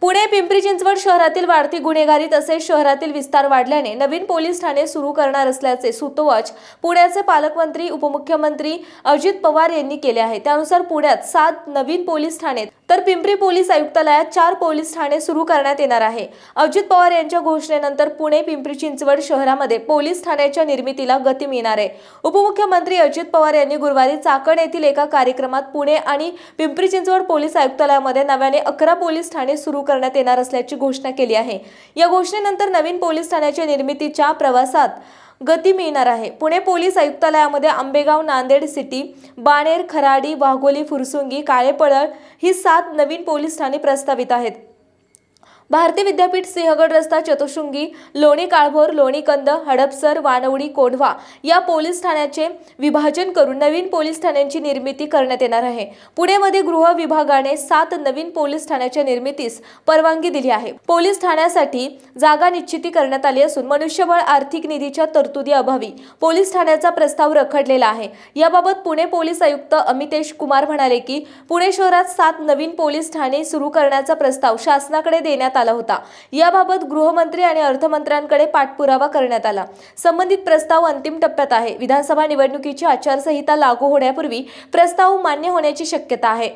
पुणे पिंपरी चिंचवड शहरातील वाढती गुन्हेगारी तसेच शहरातील विस्तार वाढल्याने नवीन पोलीस ठाणे सुरू करणार असल्याचे सूतोवाच पुण्याचे पालकमंत्री उपमुख्यमंत्री अजित पवार यांनी केले आहे। त्यानुसार पुण्यात 7 नवीन पोलीस ठाणे तर पिंपरी पोलीस आयुक्तालयात 4 पोलीस ठाणे सुरू करण्यात येणार आहे। अजित पवार यांच्या घोषणेनंतर पुणे पिंपरी चिंचवड शहरामध्ये पोलीस ठाण्याच्या निर्मितीला गती मिळणार आहे। उपमुख्यमंत्री अजित पवार यांनी गुरुवारी चाकण येथील एका कार्यक्रमात पुणे आणि पिंपरी चिंचवड पोलीस आयुक्तालयामध्ये नव्याने 11 पोलीस ठाणे सुरू करण्यात येणार असल्याची घोषणा केली आहे। या घोषणेनंतर नवीन पोलीस ठाण्याच्या निर्मितीच्या प्रवासात गती मिळणार आहे। पुणे पोलीस आयुक्तालयामध्ये आंबेगाव, नांदेड सिटी, बाणेर, खराडी, वाघोली, फुरसुंगी, काळेपळळ ही 7 नवीन पोलीस ठाणे प्रस्तावित आहेत। भारती विद्यापीठ, सिंहगड रस्ता, चतुशृंगी, लोणी काळभोर, लोणी कंद, हडपसर, वानवडी, कोंढवा या पोलीस ठाण्याचे विभाजन करून नवीन पोलीस ठाण्यांची निर्मिती करण्यात येणार आहे। पुणेमध्ये गृह विभागाने 7 नवीन पोलीस ठाण्याच्या निर्मितीस परवानगी दिली आहे। पोलीस ठाण्यासाठी जागा निश्चिती करण्यात आली असून मनुष्यबळ आर्थिक निधीच्या तरतुदी अभावी पोलीस ठाण्याचा प्रस्ताव रखडलेला आहे। याबाबत पुणे पोलीस आयुक्त अमितेश कुमार म्हणाले की पुणे शहरात 7 नवीन पोलीस ठाणे सुरू करण्याचा प्रस्ताव शासनाकडे देण्यात आला होता। याबाबत गृहमंत्री आणि अर्थमंत्र्यांकडे पाठपुरावा करण्यात आला। संबंधित प्रस्ताव अंतिम टप्प्यात आहे। विधानसभा निवडणुकीची आचारसंहिता लागू होण्यापूर्वी प्रस्ताव मान्य होण्याची शक्यता आहे।